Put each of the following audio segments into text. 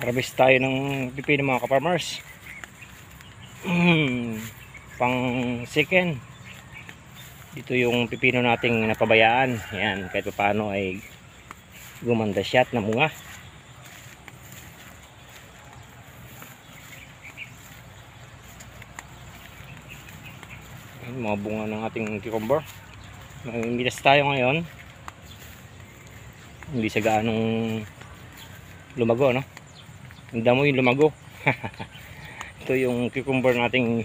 Harvest tayo ng pipino mga ka-farmers. Pang second. Dito yung pipino nating napabayaan. Yan, kahit paano ay gumanda siya at namunga. Yan, mga bunga ng ating cucumber. Mamimitas tayo ngayon. Hindi sa gaanong lumago, no? Ang damo yung lumago. Ito yung cucumber nating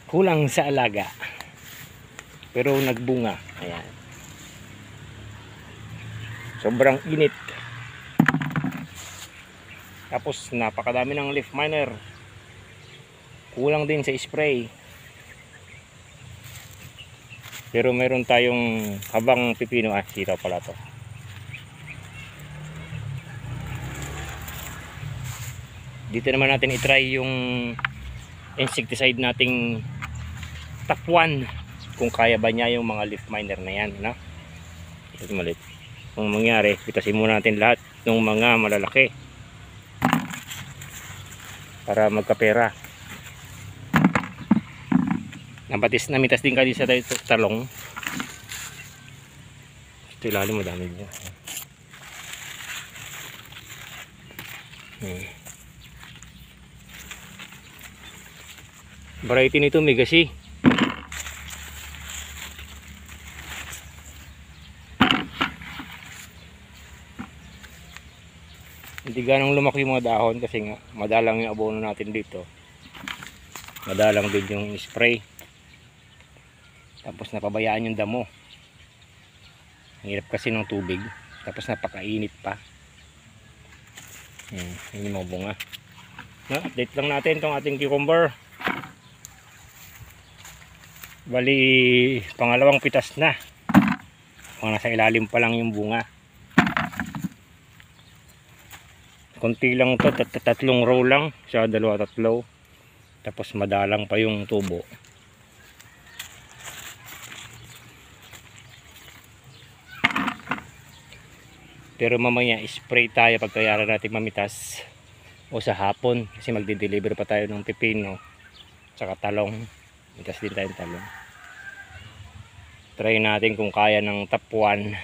kulang sa alaga pero nagbunga. Ayan, sobrang init, tapos napakadami ng leaf miner, kulang din sa spray, pero meron tayong habang pipino. Sitaw pala to. Dito naman natin itry yung insecticide nating top 1, kung kaya ba niya yung mga leaf miner na yan, no? Ito malit. Kung mangyari, pitasin muna natin lahat ng mga malalaki para magkapera. Namitas din kayo sa talong. Ito ilalim mo, dami niya. Variety nito Megasi. Hindi ganang lumaki yung mga dahon kasi nga madalang yung abono natin dito. Madalang din yung spray. Tapos napabayaan yung damo. Ang hirap kasi ng tubig. Tapos napakainit pa. Yun yung mga bunga. Update lang natin itong ating cucumber. Bali, pangalawang pitas na. Kung nasa ilalim pa lang yung bunga. Konti lang to, tatlong row lang. Siya, tatlo. Tapos madalang pa yung tubo. Pero mamaya spray tayo pagkayara natin mamitas. O sa hapon. Kasi magdi-deliver pa tayo ng pipino. Tsaka talong. Mitas din tayong talong. Try natin kung kaya ng top 1.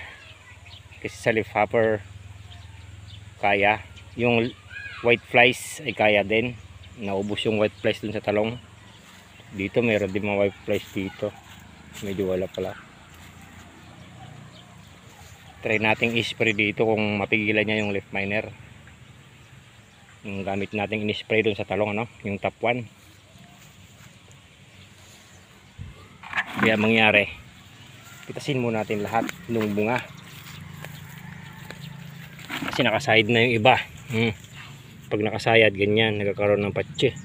Kasi sa leaf hopper kaya. Yung white flies ay kaya din. Naubos yung white flies dun sa talong. Dito meron din mga white flies dito. Medyo wala pala. Try natin i-spray dito kung mapigilan niya yung leaf miner. Yung gamit natin in-spray dun sa talong, ano? Yung top 1. Kaya mangyari, pitasin muna natin lahat ng bunga. Kasi nakasayad na yung iba. Pag nakasayad, ganyan, nagkakaroon ng patsi.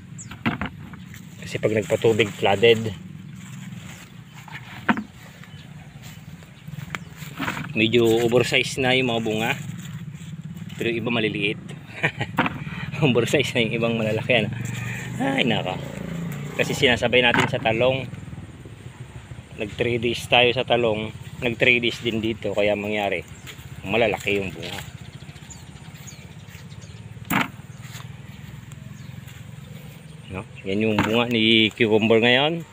Kasi pag nagpatubig, flooded. Medyo oversize na yung mga bunga. Pero yung iba maliliit. Oversize na yung ibang malalaki. Ay, naka. Kasi sinasabay natin sa talong. Nag 3 days tayo sa talong, nag 3 days din dito, kaya mangyari malalaki yung bunga. No? Yan yung bunga ni cucumber ngayon.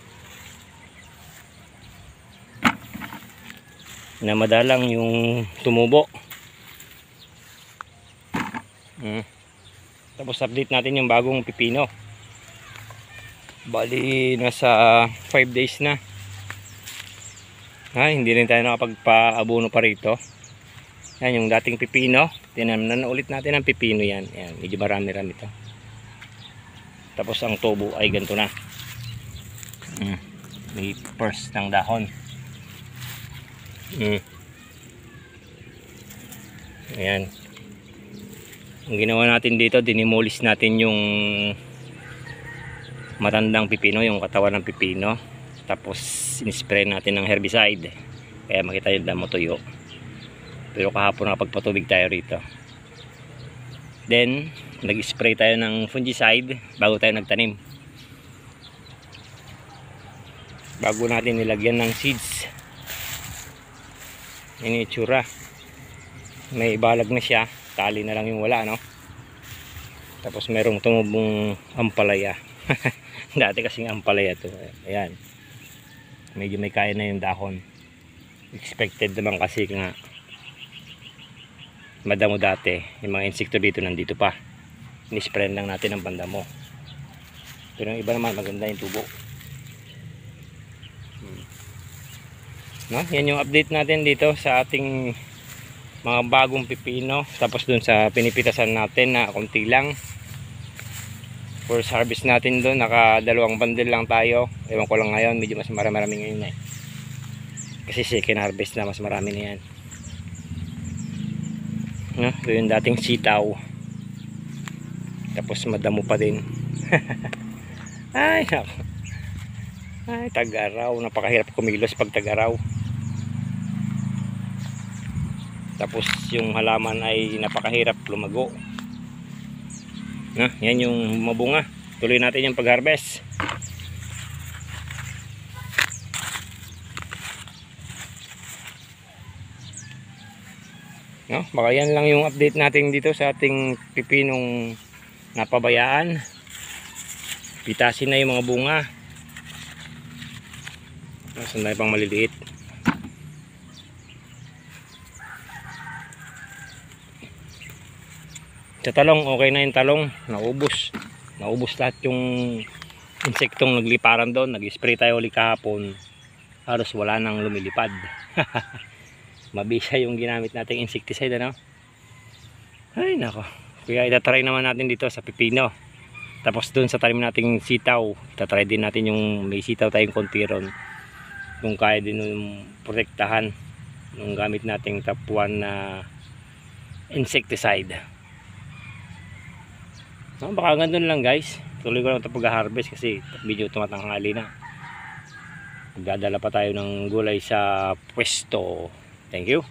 Na madalang yung tumubo. Tapos update natin yung bagong pipino. Bali nasa 5 days na. Hindi rin tayo nakapagpa-abono pa rito. Yan yung dating pipino. Tinamnan ulit natin ang pipino yan. Yan, medyo marami-rami ito. Tapos ang tubo ay ganito na. May first ng dahon. Ayan. Ang ginawa natin dito, dinimolish natin yung matandang pipino, yung katawan ng pipino. Tapos in-spray natin ng herbicide. Kaya makita yung damo tuyo. Pero kahapon nakapagpatubig tayo rito. Then nag-spray tayo ng fungicide bago tayo nagtanim. Bago natin nilagyan ng seeds. Yan yung itsura. May balag na siya. Tali na lang yung wala, no? Tapos merong tumubong ampalaya. Dati kasing ampalaya to. Ayan. Medyo may kaya na yung dahon. Expected naman kasi nga madamo dati. Yung mga insekto dito nandito pa. Inispray lang natin ang bandamo. Pero yung iba naman maganda yung tubo. No? Yan yung update natin dito sa ating mga bagong pipino. Tapos dun sa pinipitasan natin na konti lang. First harvest natin dun, naka 2 bundle lang tayo. Ewan ko lang ngayon, medyo mas marami ngayon eh. Kasi second harvest na, mas marami na yan. No? Ito yung dating sitaw. Tapos madamo pa din. Ay, nako. Ay, tag-araw. Napakahirap kumilos pag tag-araw. Tapos yung halaman ay napakahirap lumago. Yan yung mabunga. Tuloy natin yung pag-harvest. No, baka yan lang yung update natin dito sa ating pipinong napabayaan. Pitasin na yung mga bunga. Sandali pang maliliit. Sa talong, okay na yung talong. Naubos lahat yung insektong nagliparan doon. Nag-spray tayo ulit kahapon. Halos wala nang lumilipad. Mabisa yung ginamit nating insecticide, ano? Ay nako. Kaya itatry naman natin dito sa pipino. Tapos doon sa tanim nating sitaw, itatry din natin yung may sitaw tayong konti ron. Kung kaya din yung protektahan yung gamit nating top 1 na insecticide. No, baka ganun lang guys. Tuloy ko lang ito pag-harvest kasi medyo tumatanghali na. Magdadala pa tayo ng gulay sa pwesto. Thank you.